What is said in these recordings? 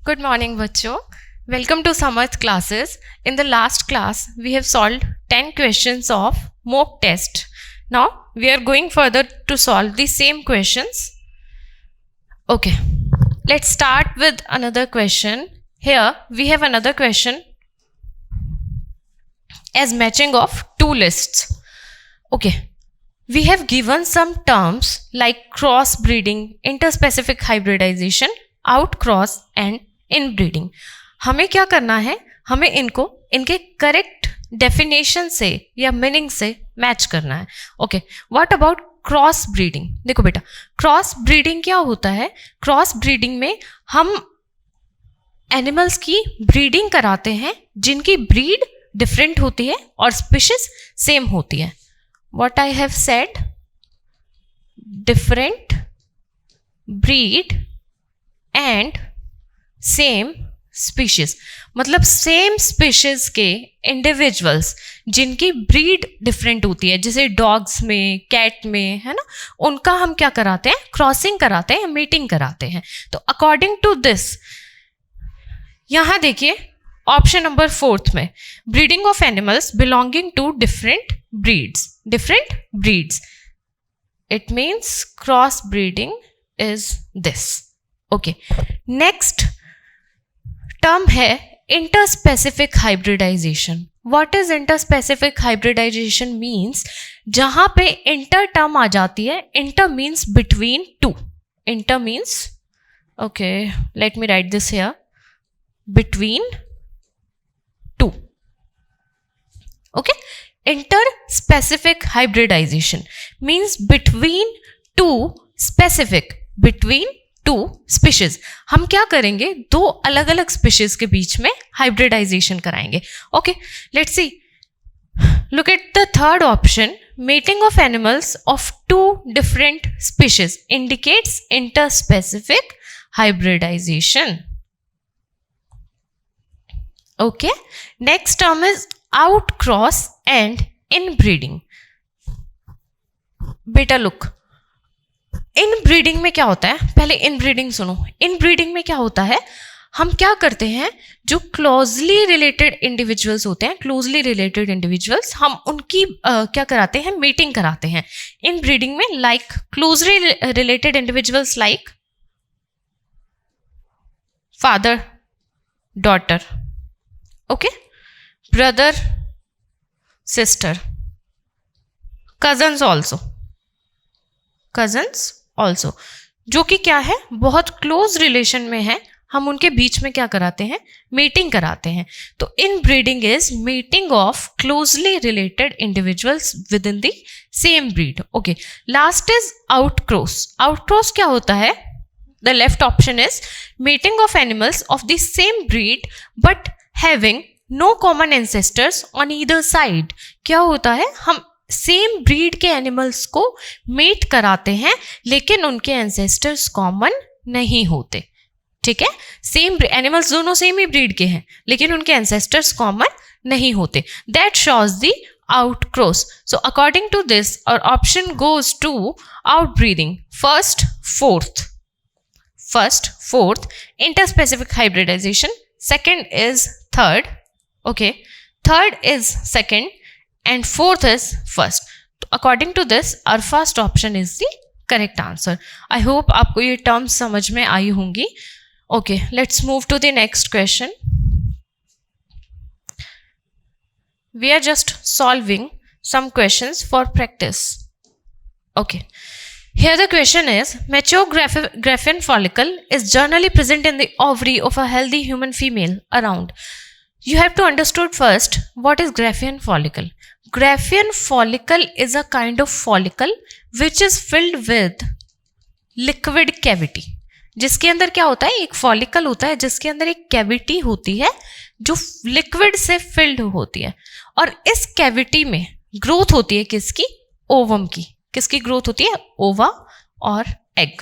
Good morning, बच्चों. Welcome to Samarth classes. In the last class, we have solved 10 questions of mock test. Now, we are going further to solve the same questions. Okay, let's start with another question. Here, we have another question as matching of two lists. Okay, we have given some terms like crossbreeding, interspecific hybridization, outcross and inbreeding. हमें क्या करना है, हमें इनको इनके correct definition से या meaning से मैच करना है. Okay, what about cross breeding? देखो बेटा, क्रॉस ब्रीडिंग क्या होता है? क्रॉस ब्रीडिंग में हम एनिमल्स की ब्रीडिंग कराते हैं जिनकी ब्रीड डिफरेंट होती है और स्पीशीज सेम होती है. What I have said, different breed and same species, मतलब सेम स्पीशीज के इंडिविजुअल्स जिनकी ब्रीड डिफरेंट होती है, जैसे डॉग्स में, कैट में, है ना, उनका हम क्या कराते हैं? क्रॉसिंग कराते हैं, मीटिंग कराते हैं. तो अकॉर्डिंग टू दिस, यहां देखिए ऑप्शन नंबर 4 में, breeding of animals belonging to different breeds, it means cross breeding is this. Okay, next term है interspecific hybridization. What is interspecific hybridization? Means जहां पे इंटर टर्म आ जाती है. Inter means between two. Inter means, okay, let me write this here, between two. Okay, interspecific hybridization means between two specific, between two species. हम क्या करेंगे? दो अलग अलग स्पीशीज के बीच में हाइब्रिडाइजेशन कराएंगे. Okay, let's see. Look at the third option, mating of animals of two different species indicates interspecific hybridization. Okay, next term is outcross and inbreeding. बेटा लुक, इन ब्रीडिंग में क्या होता है? पहले इन ब्रीडिंग सुनो. इन ब्रीडिंग में क्या होता है? हम क्या करते हैं, जो क्लोजली रिलेटेड इंडिविजुअल्स होते हैं, क्लोजली रिलेटेड इंडिविजुअल्स, हम उनकी क्या कराते हैं? मीटिंग कराते हैं. इन ब्रीडिंग में like closely related individuals like father daughter, okay, brother sister, cousins also, जो कि क्या है? बहुत क्लोज रिलेशन में है. हम उनके बीच में क्या कराते हैं? मीटिंग कराते हैं. तो inbreeding is meeting of closely related individuals within the same breed. Okay, last is outcross. Outcross क्या होता है? The left option is meeting of animals of the same breed but having no common ancestors on either side. क्या होता है? हम same breed के animals को mate कराते हैं लेकिन उनके एंसेस्टर्स कॉमन नहीं होते. ठीक है, सेम एनिमल्स दोनों सेम ही ब्रीड के हैं लेकिन उनके एंसेस्टर्स कॉमन नहीं होते. That shows the outcross. So according to this our option goes to outbreeding. First fourth interspecific hybridization. Second is third. Okay, third is second and fourth is first. According to this, our first option is the correct answer. I hope आपको ये terms समझ में आई होंगी. Okay, let's move to the next question. We are just solving some questions for practice. Okay, here the question is, mature Graafian follicle is generally present in the ovary of a healthy human female around. You have to understand first what is Graafian follicle. Graafian follicle is a kind of follicle which is filled with liquid cavity. जिसके अंदर क्या होता है? एक follicle होता है जिसके अंदर एक कैविटी होती है जो लिक्विड से फिल्ड होती है और इस कैविटी में ग्रोथ होती है किसकी? ओवम की. किसकी ग्रोथ होती है? ओवा और एग.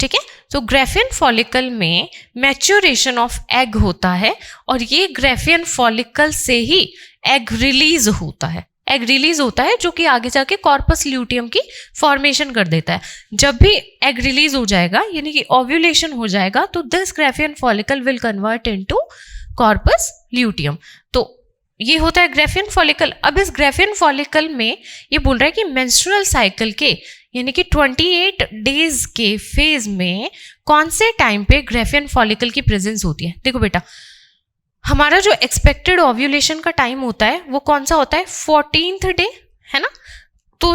ठीक है, तो ग्राफियन फॉलिकल में मैच्योरेशन ऑफ एग होता है और ये ग्राफियन फॉलिकल से ही एग रिलीज होता है. एग रिलीज होता है जो कि आगे जाके कॉर्पस ल्यूटियम की फॉर्मेशन कर देता है. जब भी एग रिलीज हो जाएगा यानी कि ओव्यूलेशन हो जाएगा तो this Graafian follicle will convert into corpus luteum. तो ये होता है ग्राफियन फॉलिकल. अब इस ग्राफियन फॉलिकल में ये बोल रहा है कि मेंस्ट्रुअल साइकिल के यानी कि 28 डेज के फेज में कौन से टाइम पे ग्राफियन फॉलिकल की प्रेजेंस होती है. देखो बेटा, हमारा जो एक्सपेक्टेड ओव्यूलेशन का टाइम होता है वो कौन सा होता है, 14th डे, है ना. तो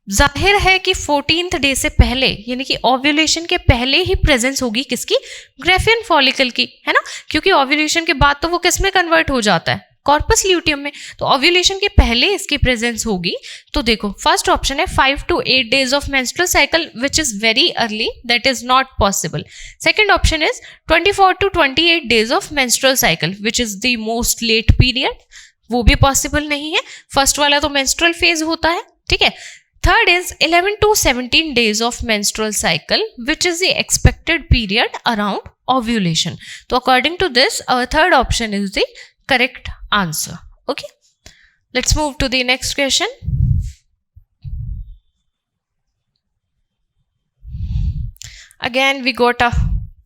जाहिर है कि 14th डे से पहले यानी कि ओव्यूलेशन के पहले ही प्रेजेंस होगी किसकी, ग्राफियन फॉलिकल की, है ना. क्योंकि ओव्यूलेशन के बाद तो वो किस में कन्वर्ट हो जाता है, कॉर्पस ल्यूटियम में. तो ओव्यूलेशन के पहले इसकी प्रेजेंस होगी. तो देखो फर्स्ट ऑप्शन है 5 to 8 days of menstrual cycle which is very early, that is not possible. Second option is 24 to 28 days of menstrual cycle which is the most late period, वो भी possible नहीं है. First वाला तो menstrual phase होता है, ठीक है. Third is 11 to 17 days of menstrual cycle which is the expected period around ovulation. So according to this our third option is the correct answer. Okay, let's move to the next question. Again we got a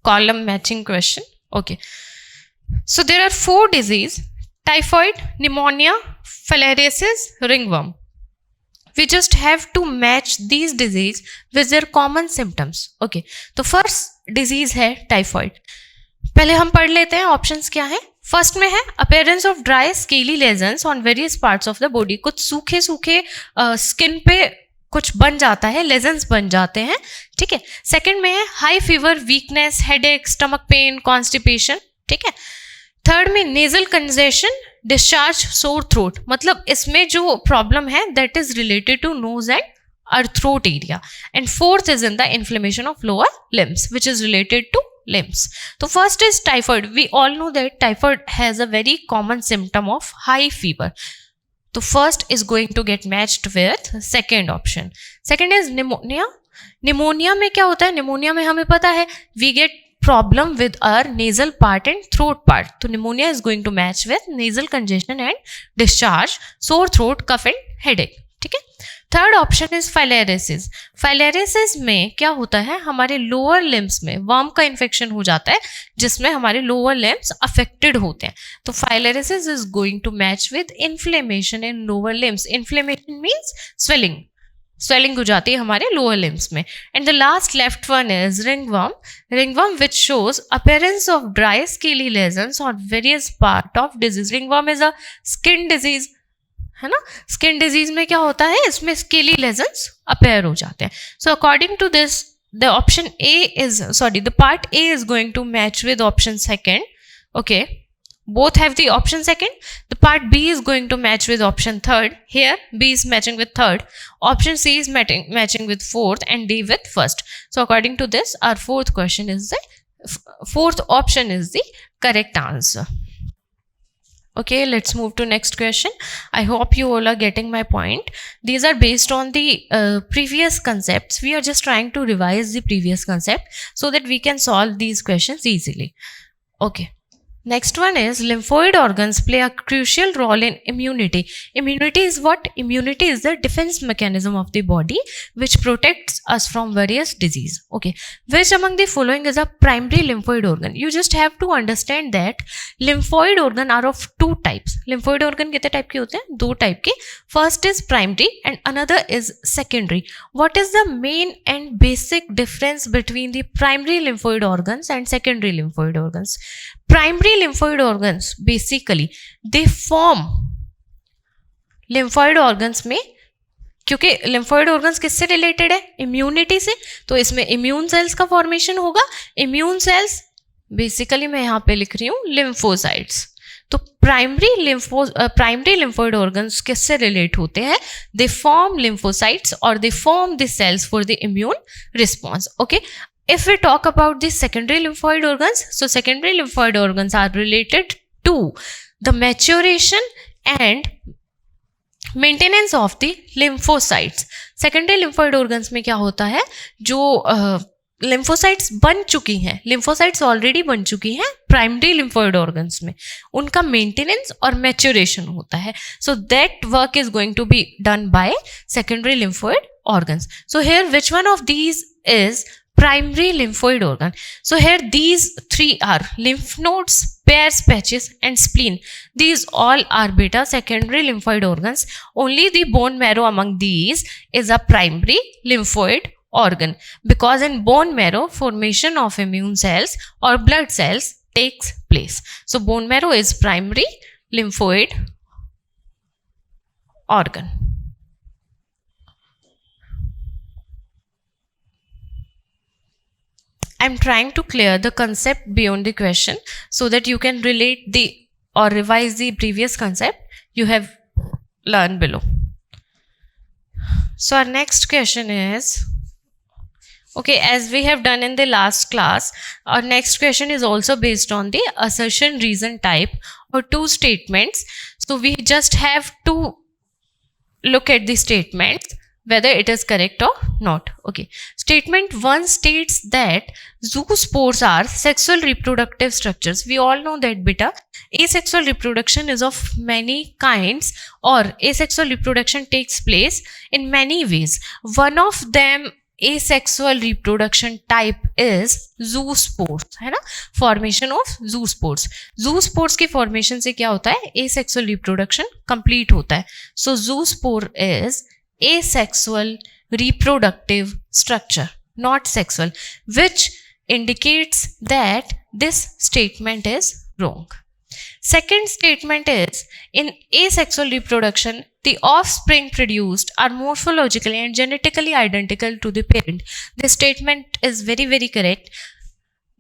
column matching question. Okay, so there are 4 diseases: typhoid, pneumonia, filariasis, ringworm. We just have to match these disease with their common symptoms. Okay, तो first disease है typhoid. पहले हम पढ़ लेते हैं options क्या है. First में है appearance of dry scaly lesions on various parts of the body. कुछ सूखे सूखे स्किन पे कुछ बन जाता है, लेजन्स बन जाते हैं, ठीक है. सेकंड में है high fever, weakness, headache, stomach pain, constipation, ठीक है. थर्ड में nasal congestion, discharge, sore throat. मतलब इसमें जो प्रॉब्लम है that is related to nose and और throat area. And fourth is in the inflammation of lower limbs which is related to limbs. So first is typhoid. We all know that typhoid has a very common symptom of high fever. So first is going to get matched with second option. Second is pneumonia. Pneumonia में क्या होता है, pneumonia में हमें पता है we get problem with our nasal part and throat part. तो pneumonia is going to match with nasal congestion and discharge, sore throat, cough and headache, ठीक है. Third option is filariasis. Filariasis में क्या होता है, हमारे लोअर लिम्स में worm का इन्फेक्शन हो जाता है जिसमें हमारे लोअर लिम्स अफेक्टेड होते हैं. तो filariasis is going to match with inflammation in lower limbs. Inflammation means swelling, swelling हो जाती है हमारे लोअर लिम्स में. And the last left one is ringworm. Ringworm which shows appearance of dry scaly lesions on various part of disease. Ringworm is a skin disease, है ना. Skin disease में क्या होता है, इसमें स्केली लेजन्स अपेयर हो जाते हैं. So according to this the option A is the part A is going to match with option second. Okay, both have the option second. The part B is going to match with option third. Here B is matching with third, option C is matching with fourth, and D with first. So according to this our fourth option is the correct answer. Okay, let's move to next question. I hope you all are getting my point. These are based on the previous concepts. We are just trying to revise the previous concept so that we can solve these questions easily. Okay. Next one is lymphoid organs play a crucial role in immunity. Immunity is what? Immunity is the defense mechanism of the body which protects us from various disease. Okay. Which among the following is a primary lymphoid organ? You just have to understand that lymphoid organ are of two types. Lymphoid organ कितने type के होते हैं? दो type के. First is primary and another is secondary. What is the main and basic difference between the primary lymphoid organs and secondary lymphoid organs? Primary lymphoid organs basically they form lymphoid organs में, क्योंकि lymphoid organs किससे related है, immunity से, तो इसमें immune cells का formation होगा. Immune cells basically मैं यहाँ पे लिख रही हूँ लिम्फोसाइट्स. तो प्राइमरी लिम्फोइड ऑर्गन्स किससे रिलेट होते हैं, दे फॉर्म लिम्फोसाइट्स और they form the cells for the immune response. Okay, if we talk about the secondary lymphoid organs, so secondary lymphoid organs are related to the maturation and maintenance of the lymphocytes. secondary lymphoid organs में क्या होता है, जो lymphocytes बन चुकी हैं, lymphocytes already बन चुकी हैं प्राइमरी लिम्फोइड ऑर्गन्स में, उनका मेंटेनेंस और मैच्योरेशन होता है. So that work is going to be done by secondary lymphoid organs. So here which one of these is primary lymphoid organ? So here these three are lymph nodes, pairs, patches and spleen. These all are beta secondary lymphoid organs. Only the bone marrow among these is a primary lymphoid organ, because in bone marrow formation of immune cells or blood cells takes place. So bone marrow is primary lymphoid organ. I'm trying to clear the concept beyond the question so that you can relate the or revise the previous concept you have learned below. So our next question is, okay, as we have done in the last class, our next question is also based on the assertion reason type or two statements. So we just have to look at the statements whether it is correct or not. Okay, statement 1 states that zoospores are sexual reproductive structures. We all know that beta asexual reproduction is of many kinds, or asexual reproduction takes place in many ways. One of them asexual reproduction type is zoospores, है ना, formation of zoospores. zoospores की formation से क्या होता है, asexual reproduction complete होता है. So zoospore is asexual reproductive structure, not sexual, which indicates that this statement is wrong. Second statement is, in asexual reproduction, the offspring produced are morphologically and genetically identical to the parent. This statement is very very correct,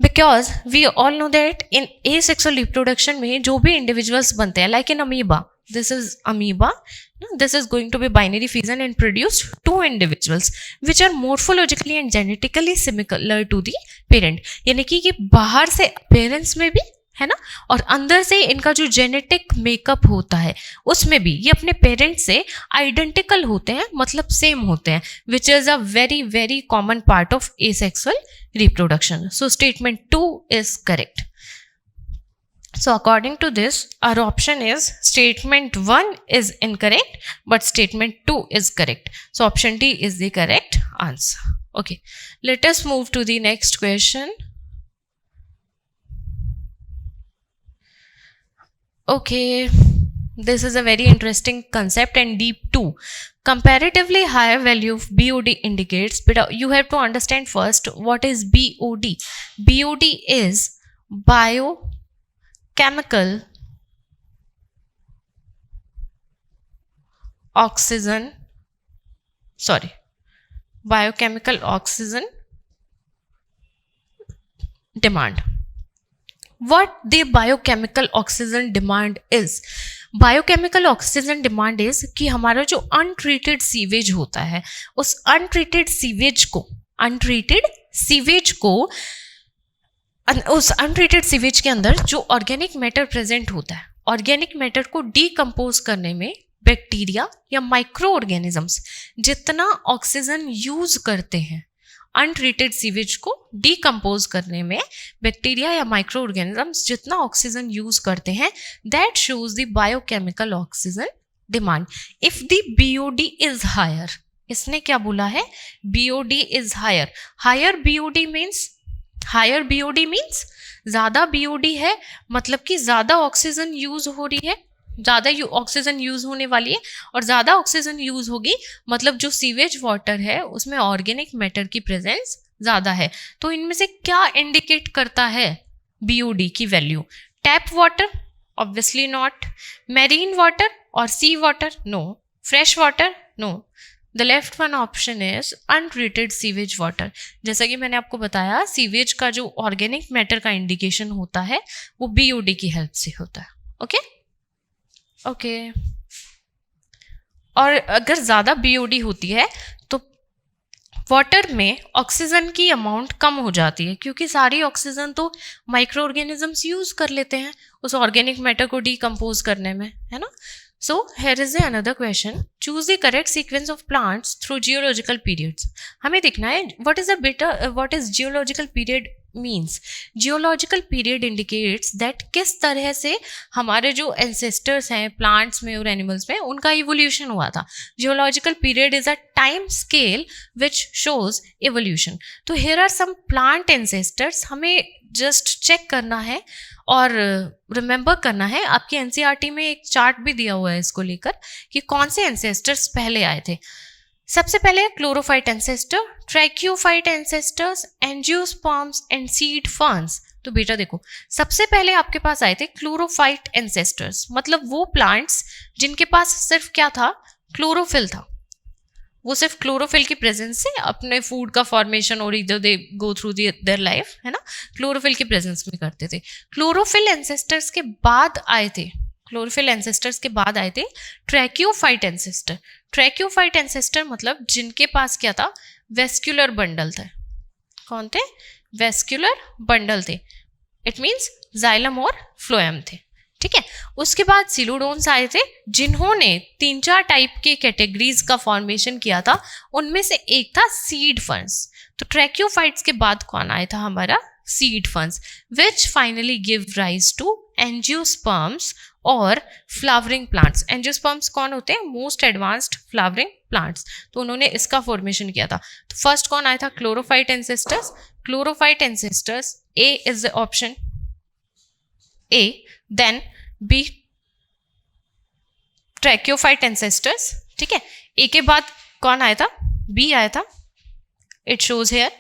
because we all know that in asexual reproduction में जो भी individuals बनते हैं, like in amoeba, this is amoeba, this is going to be binary fission and produce two individuals which are morphologically and genetically similar to the parent. यानी कि बाहर से appearance में भी है ना, और अंदर से इनका जो जेनेटिक मेकअप होता है उसमें भी ये अपने पेरेंट से आइडेंटिकल होते हैं, मतलब सेम होते हैं, which is a very very common part of asexual reproduction. So statement 2 is correct. So according to this, our option is statement 1 is incorrect, but statement 2 is correct. So option D is the correct answer. Okay, let us move to the next question. Okay, this is a very interesting concept and deep too. Comparatively higher value of BOD indicates, but you have to understand first what is BOD. BOD is biochemical oxygen demand. What the biochemical oxygen demand is? Biochemical oxygen demand is कि हमारा जो untreated sewage होता है, उस untreated sewage के अंदर जो organic matter present होता है, ऑर्गेनिक मैटर को डीकम्पोज करने में बैक्टीरिया या माइक्रो ऑर्गेनिजम्स जितना ऑक्सीजन यूज करते हैं, अनट्रीटेड सीवेज को डीकम्पोज करने में बैक्टीरिया या माइक्रो ऑर्गेनिजम्स जितना ऑक्सीजन यूज करते हैं, that shows the biochemical oxygen demand. If the BOD is higher, इसने क्या बोला है, BOD is higher. Higher BOD means ज्यादा बीओडी है, मतलब कि ज्यादा ऑक्सीजन यूज हो रही है, ज़्यादा ऑक्सीजन यूज होने वाली है, और ज़्यादा ऑक्सीजन यूज होगी मतलब जो सीवेज वाटर है उसमें ऑर्गेनिक मैटर की प्रेजेंस ज़्यादा है. तो इनमें से क्या इंडिकेट करता है बीओडी की value? Tap water obviously not, marine water और sea water no, fresh water no. The left one option is untreated sewage water. जैसा कि मैंने आपको बताया, सीवेज का जो ऑर्गेनिक मैटर का इंडिकेशन होता है वो बीओडी की हेल्प से होता है. ओके. और अगर ज़्यादा बीओडी होती है तो वाटर में ऑक्सीजन की अमाउंट कम हो जाती है, क्योंकि सारी ऑक्सीजन तो माइक्रो ऑर्गेनिजम्स यूज़ कर लेते हैं उस ऑर्गेनिक मैटर को डीकम्पोज करने में, है ना. So here is the another question. Choose the correct sequence of plants through geological periods. हमें देखना है what is geological period means. Geological period indicates that किस तरह से हमारे जो ancestors हैं plants में और animals में उनका evolution हुआ था. Geological period is a time scale which shows evolution. तो here are some plant ancestors. हमें just check करना है और रिमेंबर करना है. आपकी एनसीईआरटी में एक चार्ट भी दिया हुआ है इसको लेकर कि कौन से एंसेस्टर्स पहले आए थे. सबसे पहले chlorophyte ancestor, tracheophyte ancestors, angiosperms and seed ferns. तो बेटा देखो, सबसे पहले आपके पास आए थे क्लोरोफाइट एंसेस्टर्स, मतलब वो प्लांट्स जिनके पास सिर्फ क्या था, क्लोरोफिल था. वो सिर्फ क्लोरोफिल की प्रेजेंस से अपने फूड का फॉर्मेशन और इधर दे गो थ्रू देयर लाइफ, है ना, क्लोरोफिल की प्रेजेंस में करते थे. क्लोरोफिल एंसेस्टर्स के बाद आए थे ट्रैक्योफाइट एंसेस्टर. ट्रैक्योफाइट एंसेस्टर मतलब जिनके पास क्या था, वेस्क्यूलर बंडल थे. कौन थे? वेस्क्यूलर बंडल थे. इट मीन्स जाइलम और फ्लोएम थे. ठीक है. उसके बाद सिलोडोन्स आए थे जिन्होंने 3-4 टाइप के कैटेगरीज का फॉर्मेशन किया था. उनमें से एक था सीड फर्न्स. तो ट्रैक्योफाइट्स के बाद कौन आया था हमारा, seed ferns, which finally give rise to angiosperms और फ्लावरिंग प्लांट्स. एंजियोस्पर्म्स कौन होते हैं, मोस्ट एडवांस्ड फ्लावरिंग प्लांट्स. तो उन्होंने इसका फॉर्मेशन किया था. तो फर्स्ट कौन आया था, chlorophyte ancestors. Chlorophyte ancestors, A is the option A. Then B tracheophyte ancestors. ठीक है. ए के बाद कौन आया था, बी आया था, it shows here.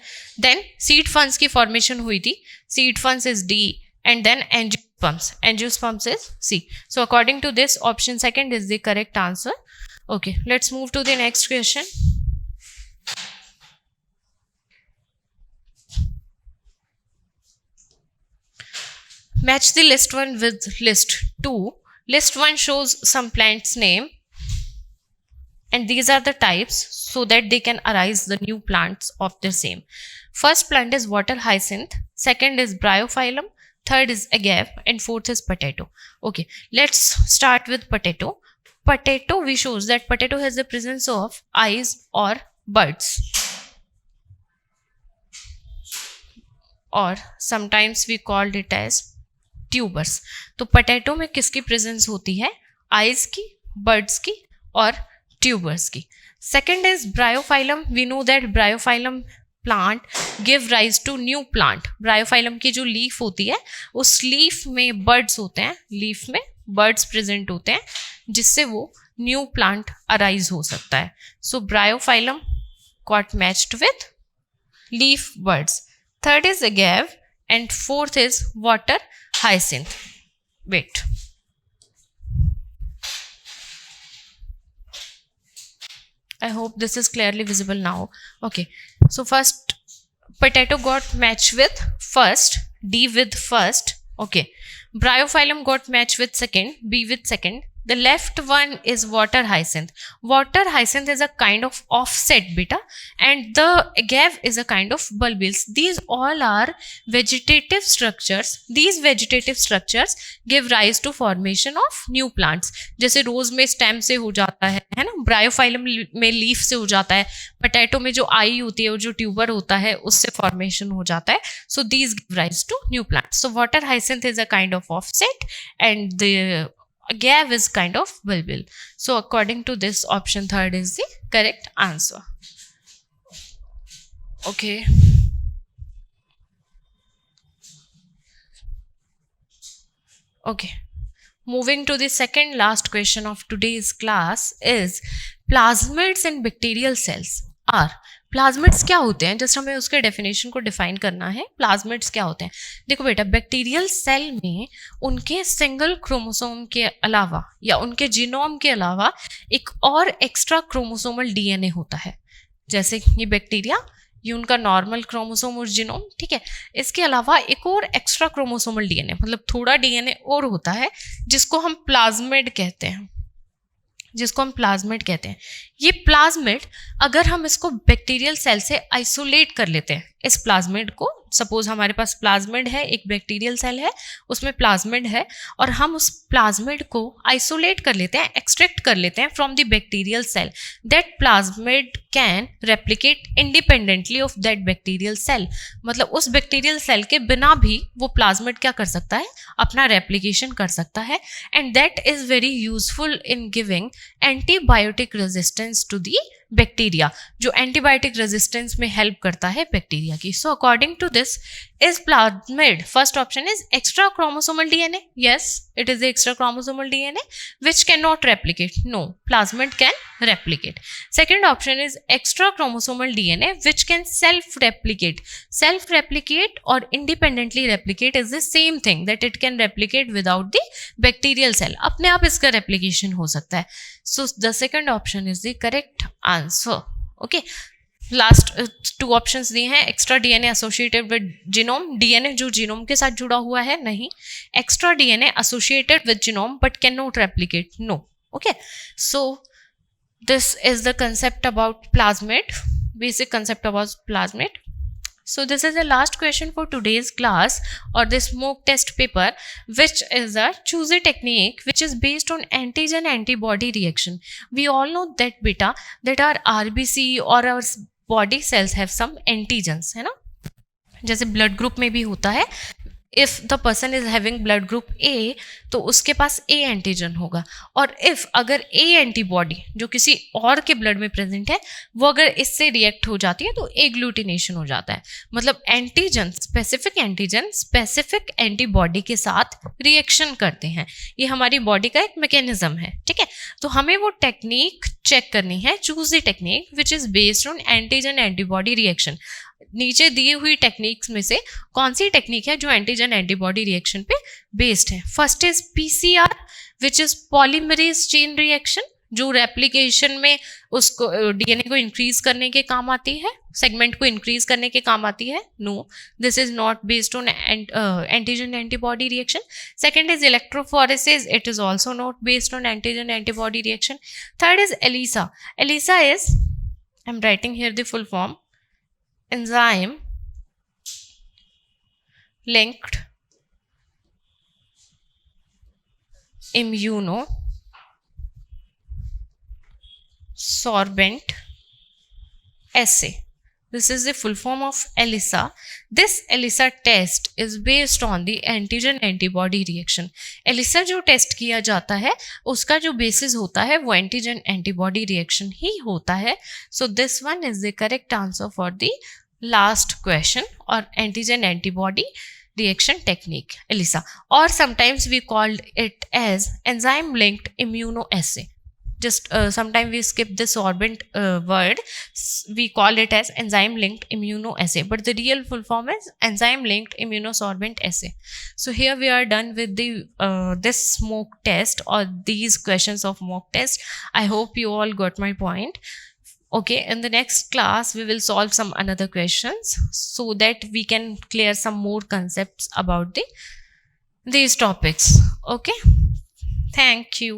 Then seed ferns की फॉर्मेशन हुई थी. Seed ferns is D and then angiosperms is C. So according to this, option second is the correct answer. Okay, let's move to the next question. Match the list 1 with list 2. List 1 shows some plants name and these are the types so that they can arise the new plants of the same. First plant is water hyacinth, second is bryophyllum, third is agave and fourth is potato. Okay, let's start with potato. Potato, we shows that potato has the presence of eyes or buds, or sometimes we called it as tubers. तो potato में किसकी presence होती है, eyes की, buds की और tubers की. Second is bryophyllum. We know that bryophyllum plant give rise to new plant. Bryophyllum की जो लीफ होती है उस लीफ में बर्ड्स होते हैं, लीफ में बर्ड्स प्रेजेंट होते हैं जिससे वो न्यू प्लांट अराइज हो सकता है. So bryophyllum got matched with leaf buds. Third is agave and fourth is water hyacinth. Wait, I hope this is clearly visible now. Okay, so first potato got matched with first, D with first. Okay, bryophyllum got matched with second, B with second. The left one is water hyacinth. Water hyacinth is a kind of offset beta and the agave is a kind of bulbils. These all are vegetative structures. These vegetative structures give rise to formation of new plants. जैसे रोज में stem से हो जाता है ना, Bryophyllum में leaf से हो जाता है, पोटैटो में जो आई होती है और जो ट्यूबर होता है उससे फॉर्मेशन हो जाता है. So these give rise to new plants. So water hyacinth is a kind of offset and the agave is kind of bulbil. So according to this, option third is the correct answer. Okay, okay, moving to the second last question of today's class is plasmids and bacterial cells are. Plasmids क्या होते हैं, just हमें उसके definition को define करना है. Plasmids क्या होते हैं, देखो बेटा, बैक्टीरियल सेल में उनके सिंगल क्रोमोसोम के अलावा या उनके जीनोम के अलावा एक और एक्स्ट्रा क्रोमोसोमल डीएनए होता है. जैसे ये बैक्टीरिया, ये उनका नॉर्मल क्रोमोसोम और जीनोम, ठीक है. इसके अलावा एक और एक्स्ट्रा क्रोमोसोमल डीएनए, मतलब थोड़ा डीएनए और होता है जिसको हम प्लाज्मिड कहते हैं. ये प्लाज्मिड अगर हम इसको बैक्टीरियल सेल से आइसोलेट कर लेते हैं, इस प्लाज्मिड को, सपोज हमारे पास प्लाज्मिड है, एक बैक्टीरियल सेल है, उसमें प्लाज्मिड है, और हम उस प्लाज्मिड को आइसोलेट कर लेते हैं, एक्सट्रैक्ट कर लेते हैं from the bacterial cell, that plasmid can replicate independently of that bacterial cell. मतलब उस बैक्टीरियल सेल के बिना भी वो प्लाज्मिड क्या कर सकता है, अपना रेप्लिकेशन कर सकता है, and that is very useful in giving antibiotic resistance to the bacteria, जो एंटीबायोटिक रेजिस्टेंस में हेल्प करता है बैक्टीरिया की। So according to this, is plasmid, first option is extra chromosomal DNA, yes it is the extra chromosomal DNA which cannot replicate, no, plasmid can replicate. Second option is extra chromosomal DNA which can self replicate or independently replicate is the same thing, that it can replicate without the bacterial cell, अपने आप इसका replication हो सकता है. So the second option is the correct answer. Okay, last two options दिए हैं, extra DNA associated with genome, DNA जो genome के साथ जुड़ा हुआ है, नहीं, extra DNA associated with genome but can not replicate, no. Okay, so this is the concept about plasmid, basic concept about plasmid. So this is the last question for today's class or this mock test paper, which is a choose a technique which is based on antigen antibody reaction. We all know that beta that our RBC or our body cells have some antigens, है ना, जैसे blood group में भी होता है. If the person is having blood group A तो उसके पास A antigen होगा, और इफ अगर ए एंटीबॉडी जो किसी और के ब्लड में प्रेजेंट है वो अगर इससे रिएक्ट हो जाती है तो एग्लूटिनेशन हो जाता है. मतलब एंटीजन स्पेसिफिक एंटीबॉडी के साथ रिएक्शन करते हैं. ये हमारी बॉडी का एक मैकेनिज्म है, ठीक है. तो हमें वो टेक्निक चेक करनी है, choose the technique which is based on antigen antibody reaction. नीचे दी हुई टेक्निक्स में से कौन सी टेक्निक है जो एंटीजन एंटीबॉडी रिएक्शन पे बेस्ड है. First is PCR which is polymerase chain reaction, जो रेप्लिकेशन में उसको डीएनए को इंक्रीज करने के काम आती है, सेगमेंट को इंक्रीज करने के काम आती है. No, this is not based on antigen antibody reaction. Second is electrophoresis, it is also not based on antigen antibody reaction. Third is ELISA. ELISA is, I am writing here the full form, enzyme linked immunosorbent assay. This is the full form of ELISA. This ELISA test is based on the antigen antibody reaction. ELISA जो test किया जाता है उसका जो basis होता है वो antigen antibody reaction ही होता है. So this one is the correct answer for the last question, or antigen antibody reaction technique, ELISA, or sometimes we called it as enzyme linked immunoassay. Just sometimes we skip this sorbent word, we call it as enzyme linked immunoassay, but the real full form is enzyme linked immunosorbent assay. So here we are done with the this mock test or these questions of mock test. I hope you all got my point. Okay, in the next class we will solve some another questions so that we can clear some more concepts about these topics. Okay, thank you.